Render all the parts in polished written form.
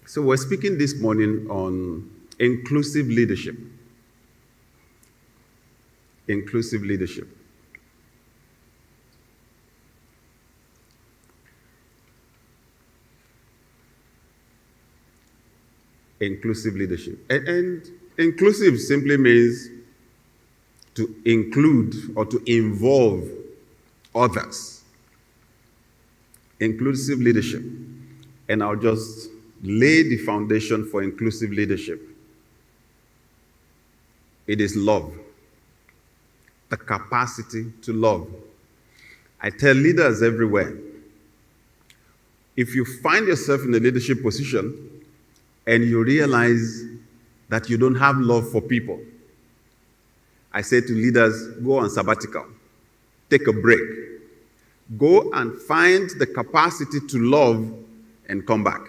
So we're speaking this morning on inclusive leadership. Inclusive leadership. Inclusive leadership. And inclusive simply means to include or to involve others. Inclusive leadership. And I'll just lay the foundation for inclusive leadership. It is love. The capacity to love. I tell leaders everywhere, if you find yourself in a leadership position and you realize that you don't have love for people, I say to leaders, go on sabbatical. Take a break. Go and find the capacity to love and come back.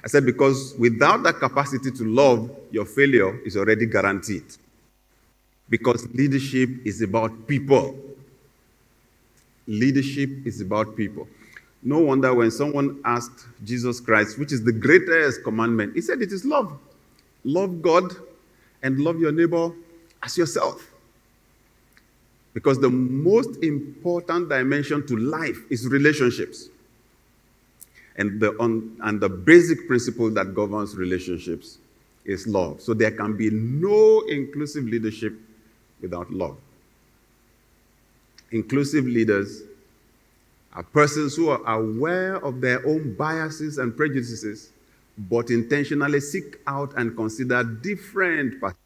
I said because without that capacity to love, your failure is already guaranteed. Because leadership is about people. Leadership is about people. No wonder when someone asked Jesus Christ, which is the greatest commandment, he said it is love. Love God and love your neighbor as yourself. Because the most important dimension to life is relationships. And the basic principle that governs relationships is love. So there can be no inclusive leadership without love. Inclusive leaders are persons who are aware of their own biases and prejudices, but intentionally seek out and consider different paths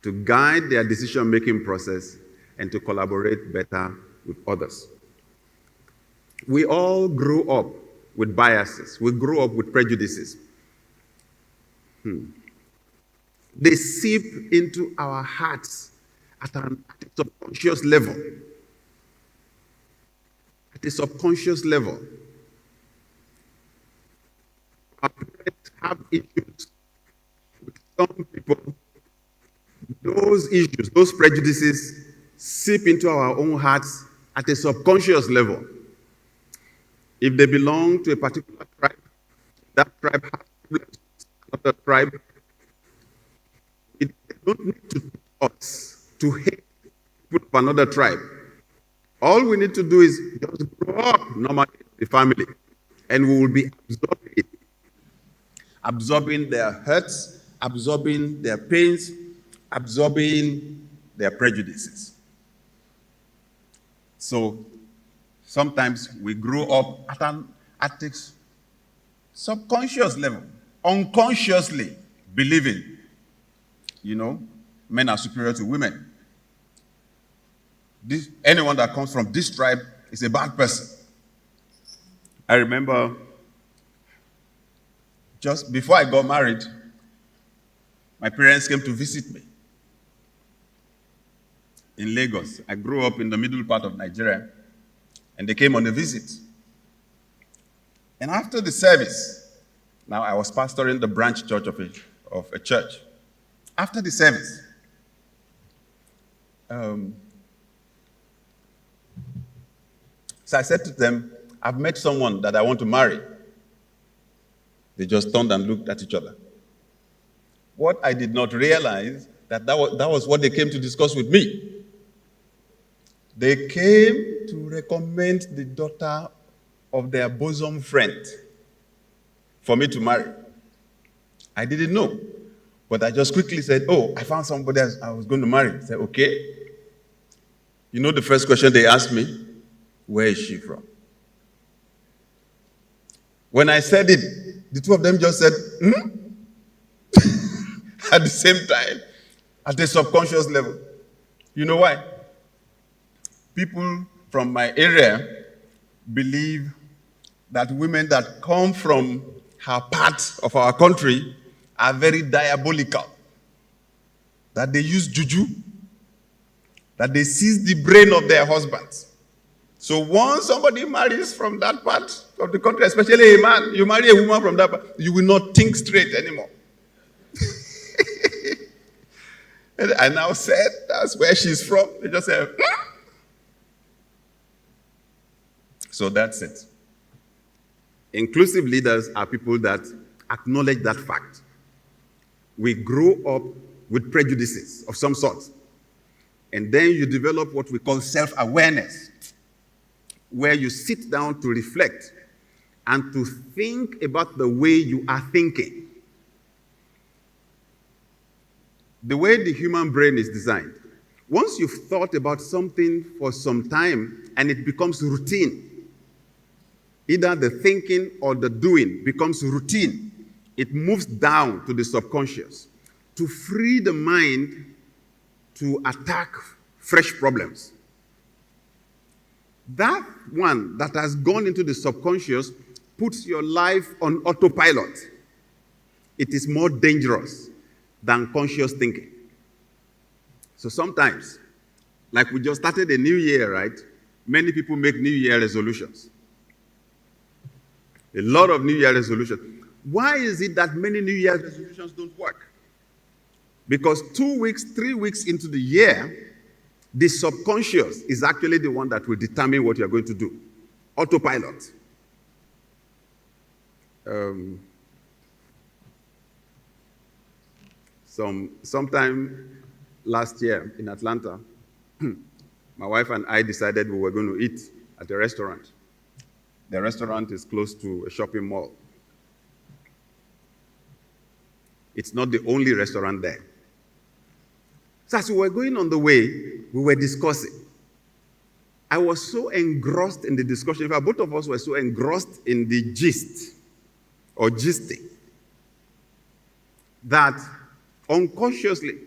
to guide their decision-making process and to collaborate better with others. We all grew up with biases. We grew up with prejudices. They seep into our hearts at a subconscious level. At a subconscious level. Our parents have issues with some people. Those issues, those prejudices, seep into our own hearts at a subconscious level. If they belong to a particular tribe, that tribe has problems with another tribe. It don't need to teach us to hate people of another tribe. All we need to do is just grow up normally in the family, and we will be absorbing their hurts, absorbing their pains, absorbing their prejudices. So sometimes we grow up at a subconscious level, unconsciously believing, men are superior to women. Anyone that comes from this tribe is a bad person. I remember just before I got married, my parents came to visit me in Lagos. I grew up in the middle part of Nigeria, and they came on a visit. And after the service, now I was pastoring the branch church of a church. After the service, so I said to them, I've met someone that I want to marry. They just turned and looked at each other. What I did not realize, that was what they came to discuss with me. They came to recommend the daughter of their bosom friend for me to marry. I didn't know, but I just quickly said, I found somebody else I was going to marry. I said, okay. You know the first question they asked me? Where is she from? When I said it, the two of them just said, at the same time, at a subconscious level. You know why? People from my area believe that women that come from her part of our country are very diabolical. That they use juju, that they seize the brain of their husbands. So once somebody marries from that part of the country, especially a man, you marry a woman from that part, you will not think straight anymore. And I now said, that's where she's from. They just said, So that's it. Inclusive leaders are people that Acknowledge that fact. We grow up with prejudices of some sort. And then you develop what we call self-awareness, where you sit down to reflect and to think about the way you are thinking. The way the human brain is designed, once you've thought about something for some time and it becomes routine, either the thinking or the doing becomes routine, it moves down to the subconscious to free the mind to attack fresh problems. That one that has gone into the subconscious puts your life on autopilot. It is more dangerous than conscious thinking. So sometimes, like we just started a new year, right? Many people make New Year resolutions. A lot of New Year resolutions. Why is it that many New Year resolutions don't work? Because 2 weeks, 3 weeks into the year, the subconscious is actually the one that will determine what you're going to do. Autopilot. Sometime last year in Atlanta, my wife and I decided we were going to eat at a restaurant. The restaurant is close to a shopping mall. It's not the only restaurant there. So as we were going on the way, we were discussing. I was so engrossed in the discussion. In fact, both of us were so engrossed in the gist or gisting that unconsciously,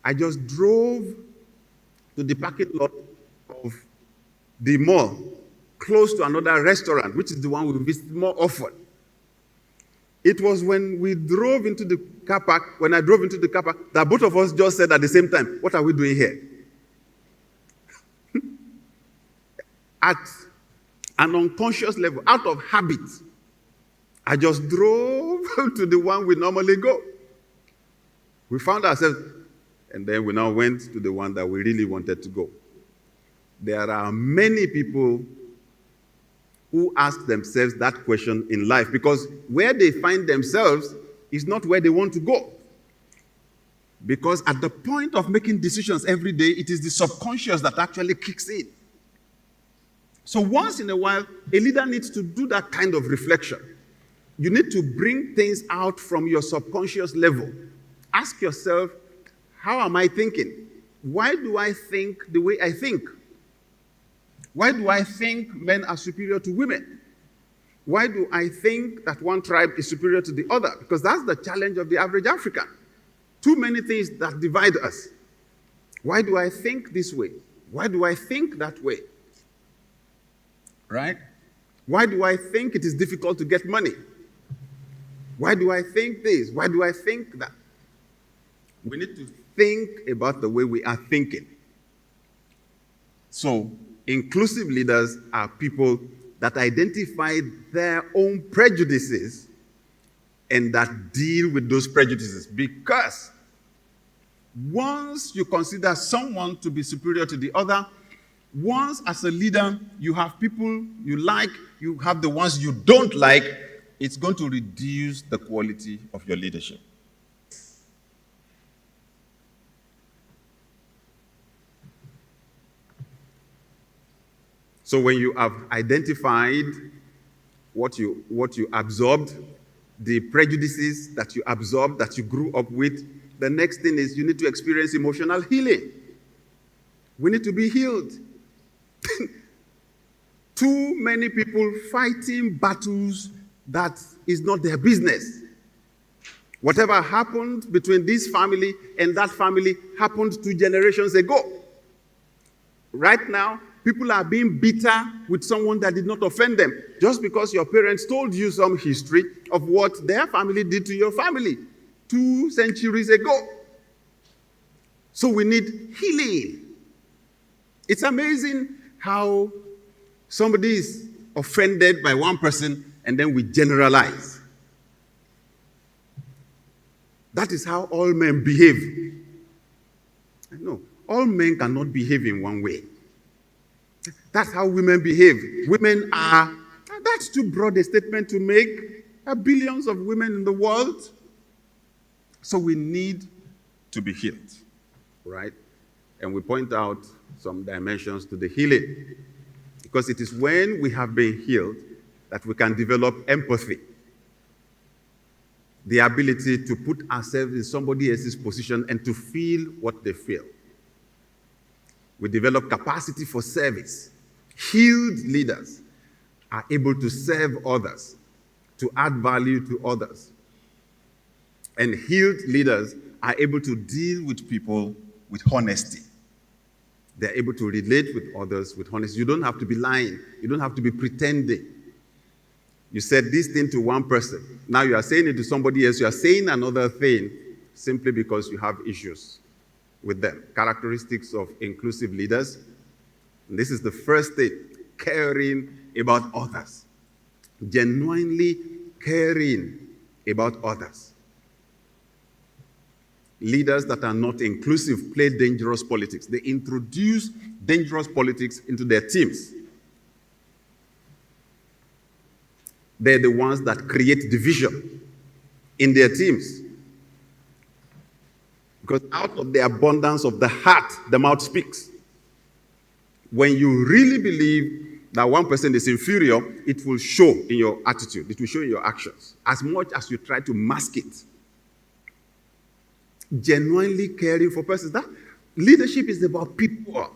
I just drove to the parking lot of the mall, close to another restaurant, which is the one we visit more often. It was when we drove into the car park, when I drove into the car park, that both of us just said at the same time, what are we doing here? At an unconscious level, out of habit, I just drove to the one we normally go. We found ourselves, and then we now went to the one that we really wanted to go. There are many people who ask themselves that question in life because where they find themselves is not where they want to go. Because at the point of making decisions every day, it is the subconscious that actually kicks in. So once in a while, a leader needs to do that kind of reflection. You need to bring things out from your subconscious level. Ask yourself, how am I thinking? Why do I think the way I think? Why do I think men are superior to women? Why do I think that one tribe is superior to the other? Because that's the challenge of the average African. Too many things that divide us. Why do I think this way? Why do I think that way? Right? Why do I think it is difficult to get money? Why do I think this? Why do I think that? We need to think about the way we are thinking. So, inclusive leaders are people that identify their own prejudices and that deal with those prejudices. Because once you consider someone to be superior to the other, once as a leader you have people you like, you have the ones you don't like, it's going to reduce the quality of your leadership. So when you have identified what you absorbed, the prejudices that you absorbed, that you grew up with, the next thing is you need to experience emotional healing. We need to be healed. Too many people fighting battles that is not their business. Whatever happened between this family and that family happened 2 generations ago. Right now, people are being bitter with someone that did not offend them just because your parents told you some history of what their family did to your family 2 centuries ago. So we need healing. It's amazing how somebody is offended by one person and then we generalize. That is how all men behave. No, all men cannot behave in one way. That's how women behave. Women are, that's too broad a statement to make. There are billions of women in the world. So we need to be healed, right? And we point out some dimensions to the healing. Because it is when we have been healed that we can develop empathy, the ability to put ourselves in somebody else's position and to feel what they feel. We develop capacity for service. Healed leaders are able to serve others, to add value to others. And healed leaders are able to deal with people with honesty. They're able to relate with others with honesty. You don't have to be lying. You don't have to be pretending. You said this thing to one person. Now you are saying it to somebody else. You are saying another thing simply because you have issues with them. Characteristics of inclusive leaders. And this is the first thing, caring about others. Genuinely caring about others. Leaders that are not inclusive play dangerous politics. They introduce dangerous politics into their teams. They're the ones that create division in their teams. Because out of the abundance of the heart, the mouth speaks. When you really believe that one person is inferior, it will show in your attitude. It will show in your actions. As much as you try to mask it. Genuinely caring for persons. That leadership is about people.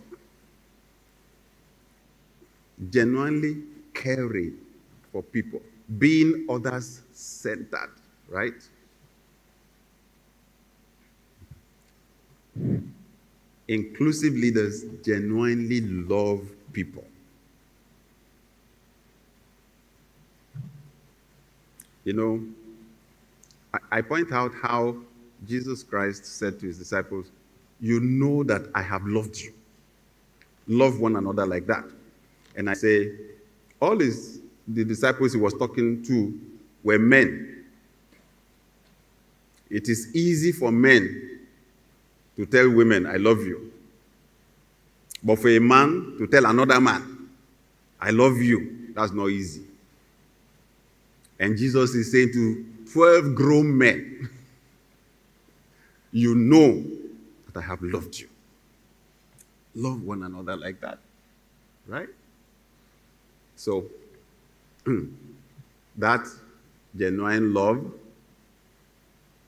Genuinely caring for people. Being others-centered, right? Inclusive leaders genuinely love people. You know, I point out how Jesus Christ said to his disciples, you know that I have loved you. Love one another like that. And I say, the disciples he was talking to were men. It is easy for men to tell women, I love you. But for a man to tell another man, I love you, that's not easy. And Jesus is saying to 12 grown men, you know that I have loved you. Love one another like that, right? So, that genuine love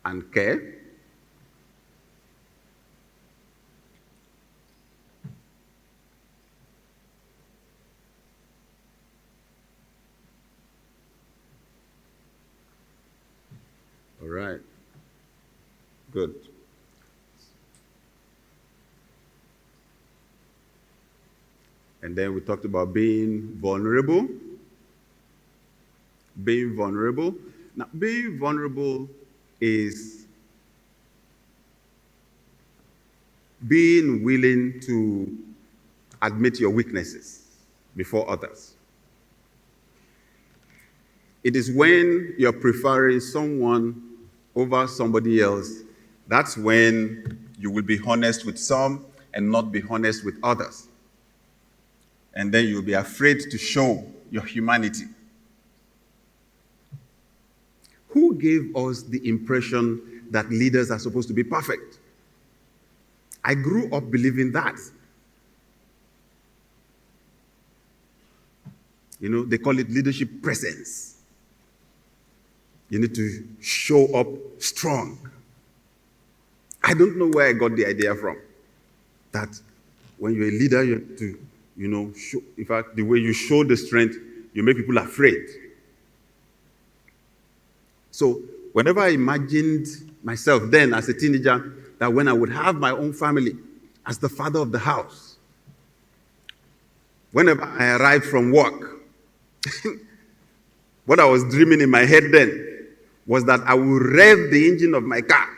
and care all right, good. And then we talked about being vulnerable. Being vulnerable. Now, being vulnerable is being willing to admit your weaknesses before others. It is when you're preferring someone over somebody else, that's when you will be honest with some and not be honest with others. And then you'll be afraid to show your humanity. Who gave us the impression that leaders are supposed to be perfect? I grew up believing that. You know, they call it leadership presence. You need to show up strong. I don't know where I got the idea from. That when you're a leader, you have to, show, in fact, the way you show the strength, you make people afraid. So whenever I imagined myself then as a teenager, that when I would have my own family as the father of the house, whenever I arrived from work, what I was dreaming in my head then was that I would rev the engine of my car.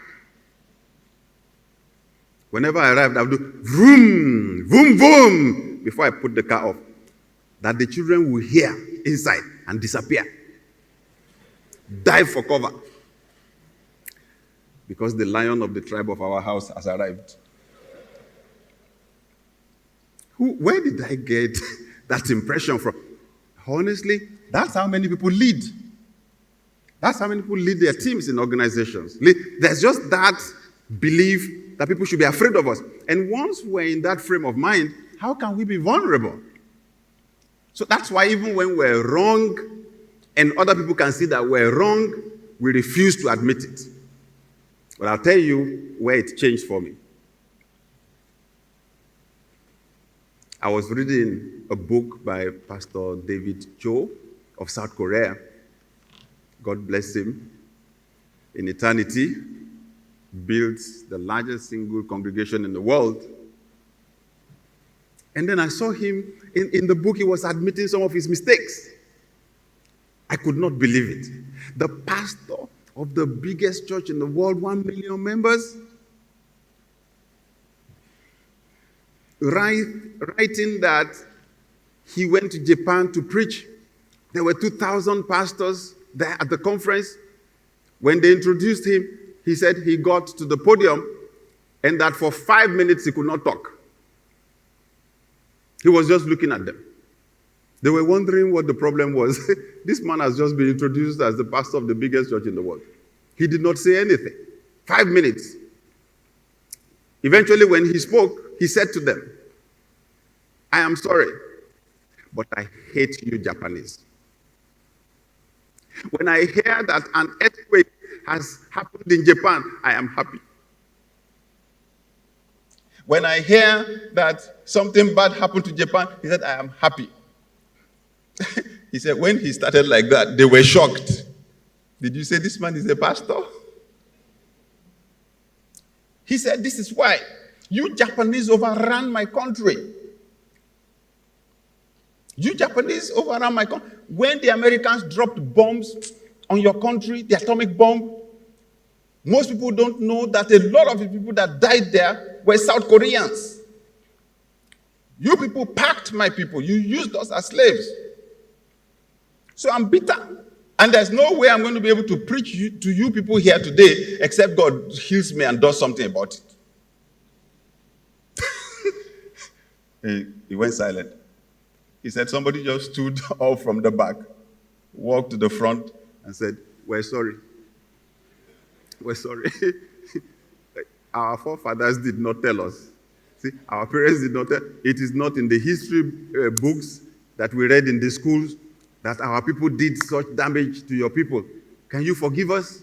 Whenever I arrived, I would do vroom, vroom, vroom, before I put the car off. That the children will hear inside and disappear. Dive for cover. Because the lion of the tribe of our house has arrived. Where did I get that impression from? Honestly, that's how many people lead. That's how many people lead their teams in organizations. There's just that belief that people should be afraid of us. And once we're in that frame of mind, how can we be vulnerable? So that's why even when we're wrong and other people can see that we're wrong, we refuse to admit it. But I'll tell you where it changed for me. I was reading a book by Pastor David Cho of South Korea. God bless him. In eternity, built the largest single congregation in the world. And then I saw him, in the book, he was admitting some of his mistakes. I could not believe it. The pastor of the biggest church in the world, 1 million members, writing that he went to Japan to preach. There were 2,000 pastors there at the conference. When they introduced him, he said he got to the podium and that for 5 minutes he could not talk. He was just looking at them. They were wondering what the problem was. This man has just been introduced as the pastor of the biggest church in the world. He did not say anything. 5 minutes. Eventually, when he spoke, he said to them, "I am sorry, but I hate you Japanese. When I hear that an earthquake has happened in Japan, I am happy. When I hear that something bad happened to Japan," he said, "I am happy." He said, when he started like that, they were shocked. Did you say this man is a pastor? He said, "This is why you Japanese overran my country. You Japanese overran my country. When the Americans dropped bombs on your country, the atomic bomb, most people don't know that a lot of the people that died there were South Koreans. You people packed my people. You used us as slaves. So I'm bitter. And there's no way I'm going to be able to preach to you people here today except God heals me and does something about it." He went silent. He said somebody just stood up from the back, walked to the front and said, "We're sorry. We're sorry." Our forefathers did not tell us. See, our parents did not tell. It is not in the history books that we read in the schools that our people did such damage to your people. Can you forgive us?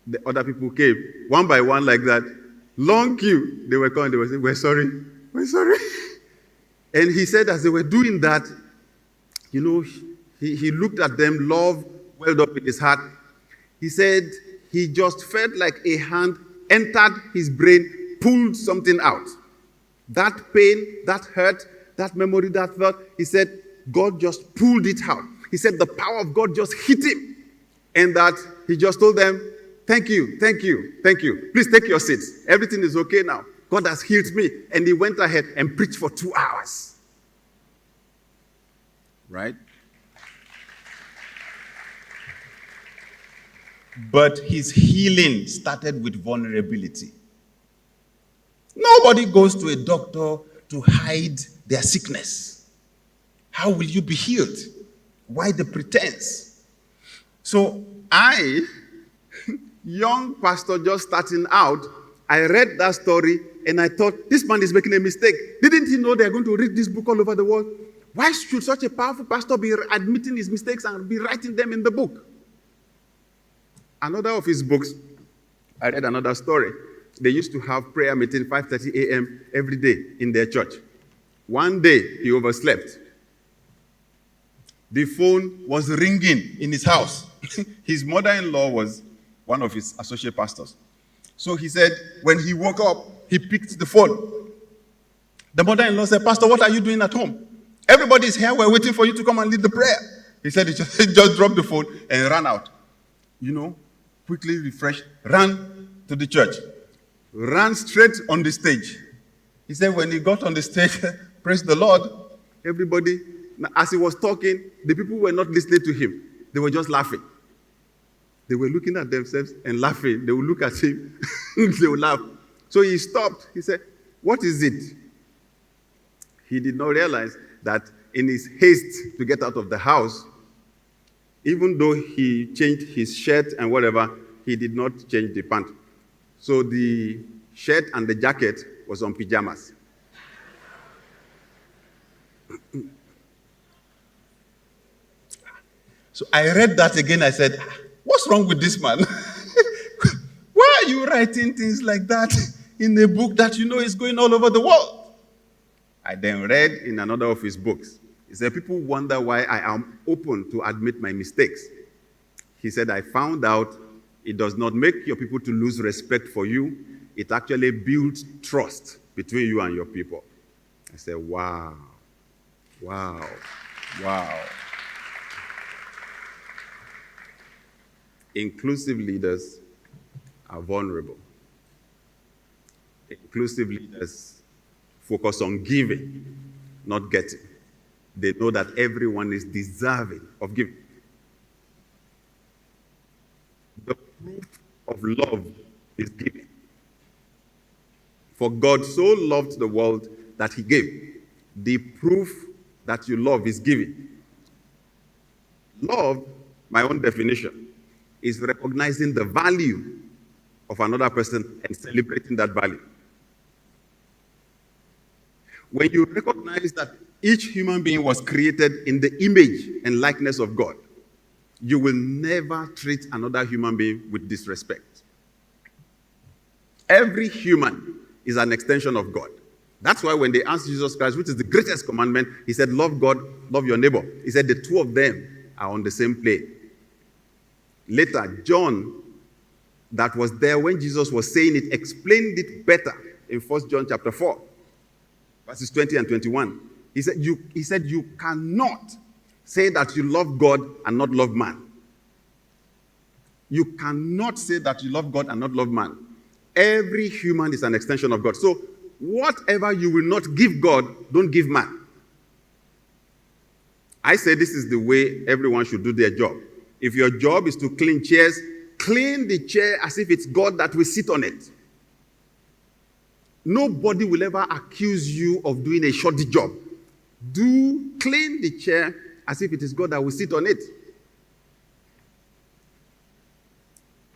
The other people came, one by one like that. Long queue. They were coming, they were saying, "We're sorry, we're sorry." And he said as they were doing that, he looked at them, love welled up in his heart. He said he just felt like a hand entered his brain, pulled something out. That pain, that hurt, that memory, that thought, he said, God just pulled it out. He said the power of God just hit him. And that he just told them, "Thank you, thank you, thank you. Please take your seats. Everything is okay now. God has healed me." And he went ahead and preached for 2 hours. Right? But his healing started with vulnerability. Nobody goes to a doctor to hide their sickness. How will you be healed? Why the pretense? So I, young pastor just starting out, I read that story and I thought, this man is making a mistake. Didn't he know they're going to read this book all over the world? Why should such a powerful pastor be admitting his mistakes and be writing them in the book? Another of his books, I read another story. They used to have prayer meeting 5:30 a.m. every day in their church. One day, he overslept. The phone was ringing in his house. His mother-in-law was one of his associate pastors. So he said, when he woke up, he picked the phone. The mother-in-law said, "Pastor, what are you doing at home? Everybody's here. We're waiting for you to come and lead the prayer." He said he just dropped the phone and ran out. Quickly refreshed, ran to the church, ran straight on the stage. He said when he got on the stage, praise the Lord, everybody, as he was talking, the people were not listening to him. They were just laughing. They were looking at themselves and laughing. They would look at him, they would laugh. So he stopped. He said, "What is it?" He did not realize that in his haste to get out of the house, Even though he changed his shirt and whatever, he did not change the pant. So the shirt and the jacket was on pajamas. So I read that again. I said, what's wrong with this man? Why are you writing things like that in a book that you know is going all over the world? I then read in another of his books. He said, people wonder why I am open to admit my mistakes. He said, I found out it does not make your people to lose respect for you. It actually builds trust between you and your people. I said, wow, wow, wow. Inclusive leaders are vulnerable. Inclusive leaders focus on giving, not getting. They know that everyone is deserving of giving. The proof of love is giving. For God so loved the world that he gave. The proof that you love is giving. Love, my own definition, is recognizing the value of another person and celebrating that value. When you recognize that each human being was created in the image and likeness of God, you will never treat another human being with disrespect. Every human is an extension of God. That's why when they asked Jesus Christ, which is the greatest commandment, he said, love God, love your neighbor. He said the two of them are on the same plane. Later, John, that was there when Jesus was saying it, explained it better in 1 John chapter 4, verses 20 and 21. He said, you cannot say that you love God and not love man. You cannot say that you love God and not love man. Every human is an extension of God. So whatever you will not give God, don't give man. I say this is the way everyone should do their job. If your job is to clean chairs, clean the chair as if it's God that will sit on it. Nobody will ever accuse you of doing a shoddy job. Clean the chair as if it is God that will sit on it.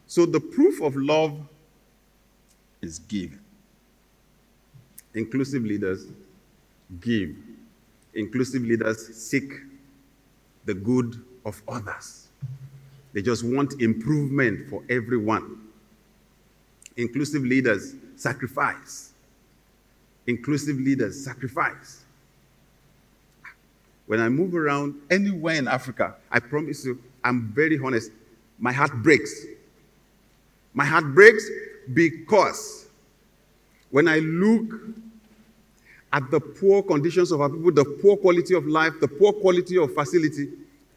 So the proof of love is give. Inclusive leaders give. Inclusive leaders seek the good of others. They just want improvement for everyone. Inclusive leaders sacrifice. Inclusive leaders sacrifice. When I move around anywhere in Africa, I promise you, I'm very honest, my heart breaks. My heart breaks because when I look at the poor conditions of our people, the poor quality of life, the poor quality of facility,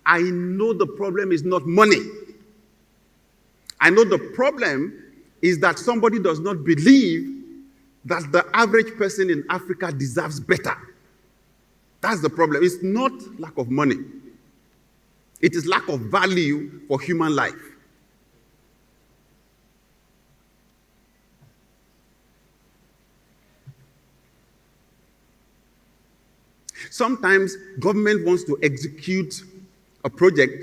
I know the problem is not money. I know the problem is that somebody does not believe that the average person in Africa deserves better. That's the problem. It's not lack of money. It is lack of value for human life. Sometimes government wants to execute a project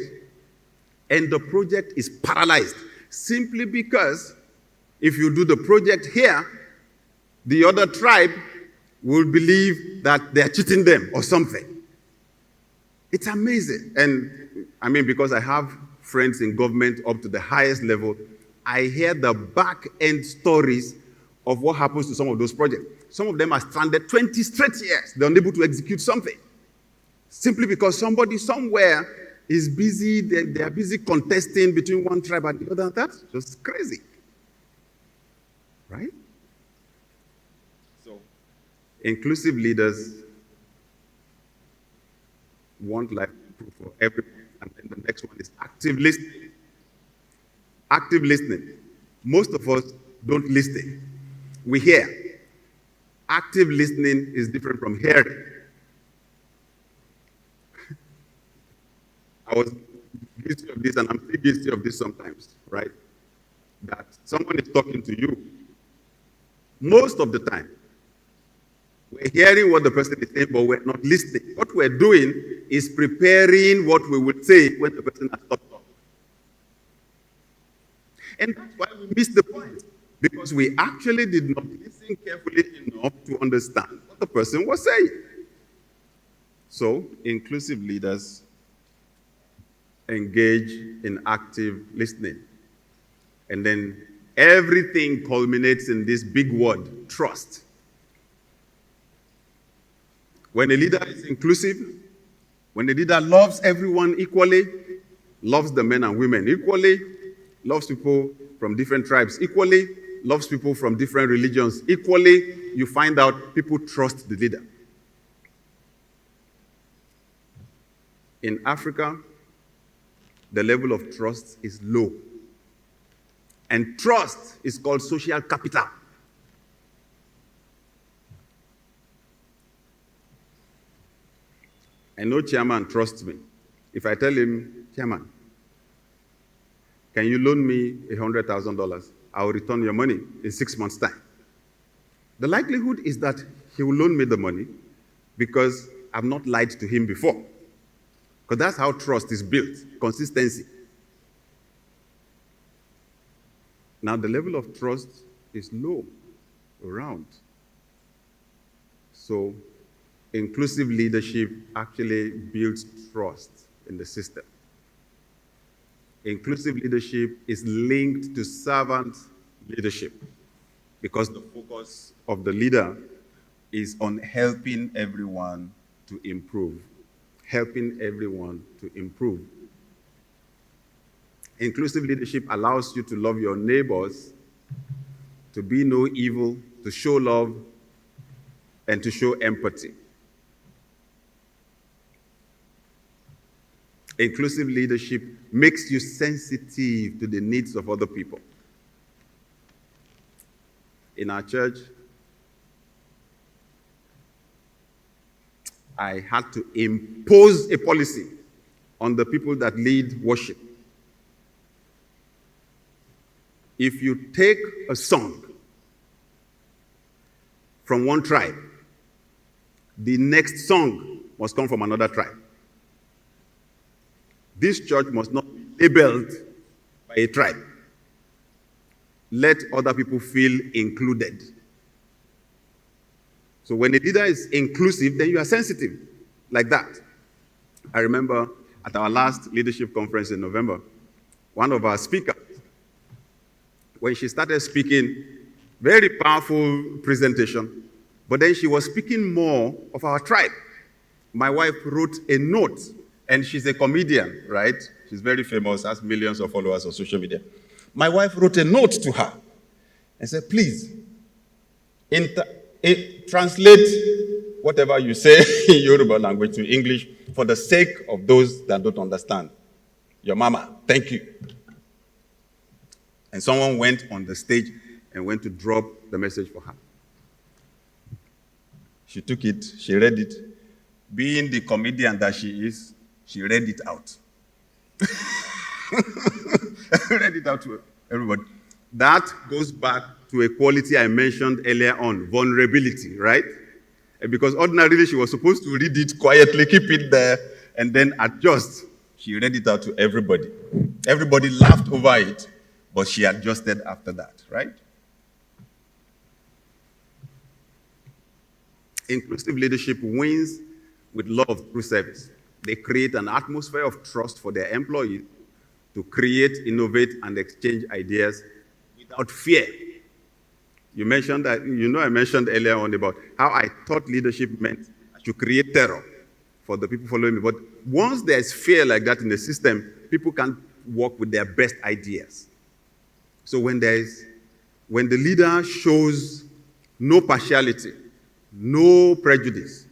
and the project is paralyzed simply because if you do the project here, the other tribe will believe that they are cheating them or something. It's amazing. And I mean, because I have friends in government up to the highest level, I hear the back end stories of what happens to some of those projects. Some of them are stranded 20 straight years. They're unable to execute something. Simply because somebody somewhere is busy, they are busy contesting between one tribe and the other. That's just crazy. Right? So, inclusive leaders want life to improve for everyone. And then the next one is active listening. Active listening. Most of us don't listen. We hear. Active listening is different from hearing. I was guilty of this, and I'm still guilty of this sometimes, right? That someone is talking to you. Most of the time, We're hearing what the person is saying, but we're not listening. What we're doing is preparing what we would say when the person has stopped talking. And that's why we miss the point, because we actually did not listen carefully enough to understand what the person was saying. So, inclusive leaders engage in active listening. And then everything culminates in this big word, trust. When a leader is inclusive, when a leader loves everyone equally, loves the men and women equally, loves people from different tribes equally, loves people from different religions equally, you find out people trust the leader. In Africa, the level of trust is low. And trust is called social capital. I know Chairman trusts me. If I tell him, Chairman, can you loan me $100,000? I will return your money in 6 months' time. The likelihood is that he will loan me the money because I've not lied to him before. Because that's how trust is built, consistency. Now, the level of trust is low around. So, inclusive leadership actually builds trust in the system. Inclusive leadership is linked to servant leadership because the focus of the leader is on helping everyone to improve. Helping everyone to improve. Inclusive leadership allows you to love your neighbors, to be no evil, to show love, and to show empathy. Inclusive leadership makes you sensitive to the needs of other people. In our church, I had to impose a policy on the people that lead worship. If you take a song from one tribe, the next song must come from another tribe. This church must not be labeled by a tribe. Let other people feel included. So when a leader is inclusive, then you are sensitive, like that. I remember at our last leadership conference in November, one of our speakers, when she started speaking, very powerful presentation, but then she was speaking more of our tribe. My wife wrote a note, and she's a comedian, right? She's very famous, has millions of followers on social media. My wife wrote a note to her and said, please, translate whatever you say in Yoruba language to English for the sake of those that don't understand. Your mama, thank you. And someone went on the stage and went to drop the message for her. She took it, she read it. Being the comedian that she is, she read it out. Read it out to everybody. That goes back to a quality I mentioned earlier on, vulnerability, right? Because ordinarily she was supposed to read it quietly, keep it there, and then adjust. She read it out to everybody. Everybody laughed over it, but she adjusted after that, right? Inclusive leadership wins with love through service. They create an atmosphere of trust for their employees to create, innovate, and exchange ideas without fear. You mentioned that, I mentioned earlier on about how I thought leadership meant to create terror for the people following me. But once there's fear like that in the system, people can't work with their best ideas. So when the leader shows no partiality, no prejudice,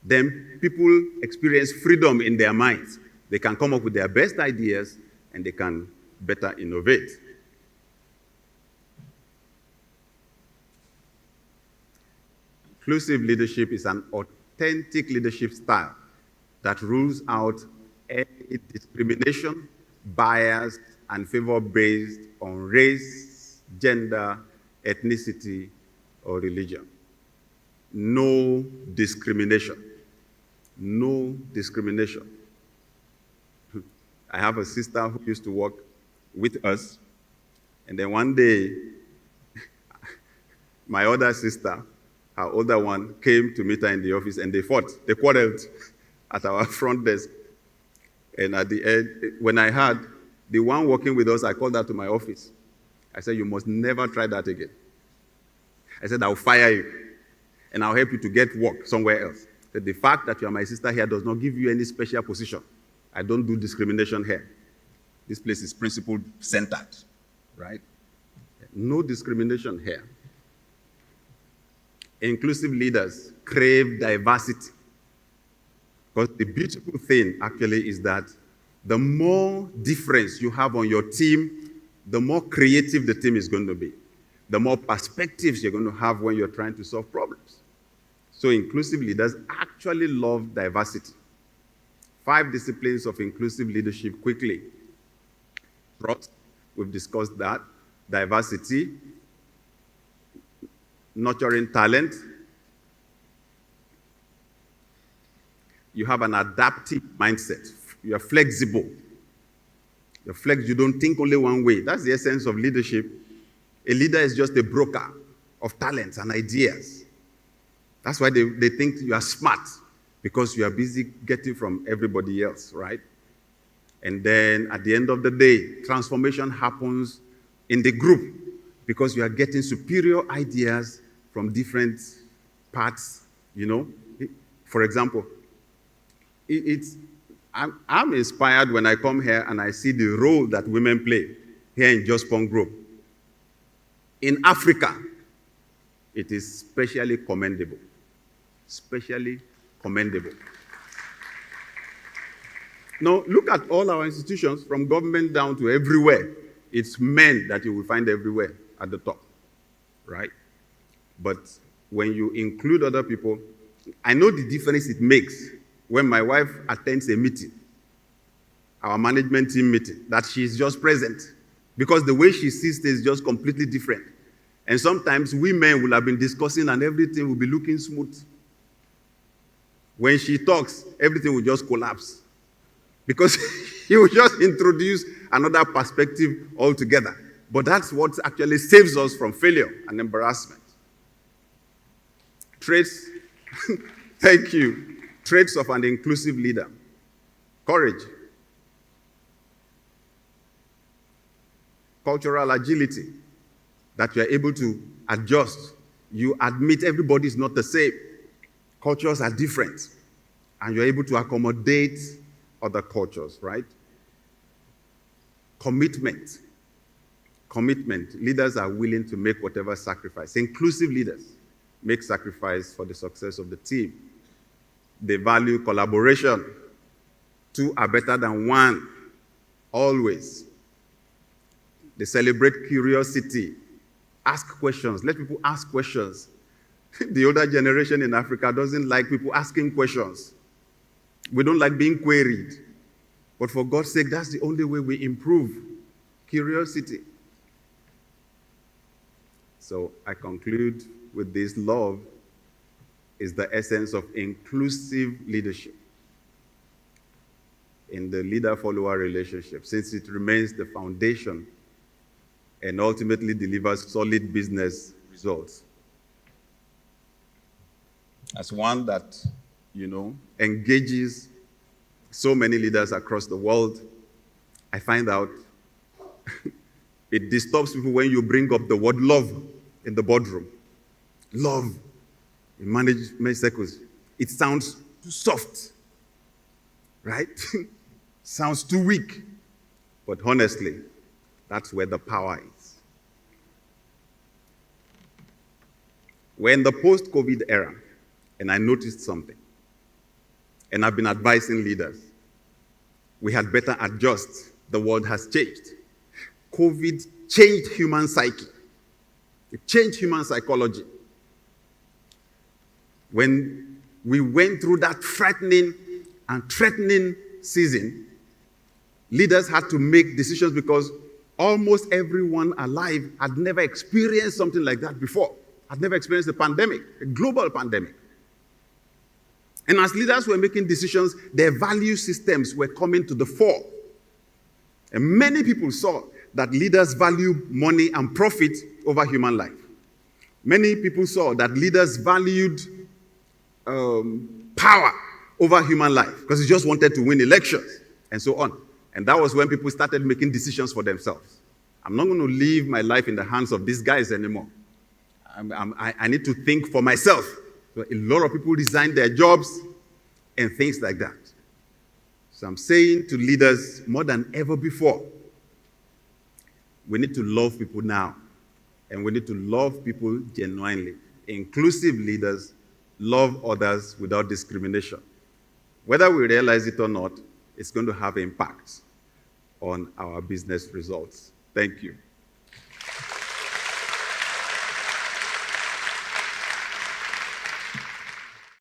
then people experience freedom in their minds. They can come up with their best ideas and they can better innovate. Inclusive leadership is an authentic leadership style that rules out any discrimination, bias, and favor based on race, gender, ethnicity, or religion. No discrimination. No discrimination. I have a sister who used to work with us, and then one day, my other sister, her older one, came to meet her in the office, and they fought. They quarreled at our front desk. And at the end, when I heard the one working with us, I called her to my office. I said, you must never try that again. I said, I'll fire you, and I'll help you to get work somewhere else. That the fact that you are my sister here does not give you any special position. I don't do discrimination here. This place is principle-centered, right? No discrimination here. Inclusive leaders crave diversity. Because the beautiful thing, actually, is that the more difference you have on your team, the more creative the team is going to be. The more perspectives you're going to have when you're trying to solve problems. So inclusive leaders actually love diversity. 5 disciplines of inclusive leadership quickly. Trust, we've discussed that. Diversity, nurturing talent. You have an adaptive mindset. You are flexible. You don't think only one way. That's the essence of leadership. A leader is just a broker of talents and ideas. That's why they think you are smart, because you are busy getting from everybody else, right? And then at the end of the day, transformation happens in the group because you are getting superior ideas from different parts, you know. For example, I'm inspired when I come here and I see the role that women play here in Just Pond Group. In Africa, it is especially commendable. Especially commendable. Now, look at all our institutions, from government down to everywhere. It's men that you will find everywhere at the top, right? But when you include other people, I know the difference it makes when my wife attends a meeting, our management team meeting, that she's just present, because the way she sees things is just completely different. And sometimes we men will have been discussing and everything will be looking smooth. When she talks, everything will just collapse, because he will just introduce another perspective altogether. But that's what actually saves us from failure and embarrassment. Traits, thank you. Traits of an inclusive leader. Courage. Cultural agility, that you are able to adjust. You admit everybody is not the same. Cultures are different, and you're able to accommodate other cultures, right? Commitment. Commitment. Leaders are willing to make whatever sacrifice. Inclusive leaders make sacrifice for the success of the team. They value collaboration. 2 are better than 1, always. They celebrate curiosity. Ask questions. Let people ask questions. The older generation in Africa doesn't like people asking questions. We don't like being queried. But for God's sake, that's the only way we improve. Curiosity. So I conclude with this: love is the essence of inclusive leadership in the leader-follower relationship, since it remains the foundation and ultimately delivers solid business results. As one that, engages so many leaders across the world, I find out it disturbs people when you bring up the word love in the boardroom. Love in management circles. It sounds too soft, right? Sounds too weak. But honestly, that's where the power is. We're in the post-COVID era, and I noticed something. And I've been advising leaders. We had better adjust. The world has changed. COVID changed human psyche. It changed human psychology. When we went through that frightening and threatening season, leaders had to make decisions because almost everyone alive had never experienced something like that before. I'd never experienced a pandemic, a global pandemic. And as leaders were making decisions, their value systems were coming to the fore. And many people saw that leaders value money and profit over human life. Many people saw that leaders valued power over human life because they just wanted to win elections and so on. And that was when people started making decisions for themselves. I'm not going to leave my life in the hands of these guys anymore. I need to think for myself. So a lot of people resigned their jobs and things like that. So I'm saying to leaders more than ever before, we need to love people now. And we need to love people genuinely. Inclusive leaders love others without discrimination. Whether we realize it or not, it's going to have impact on our business results. Thank you.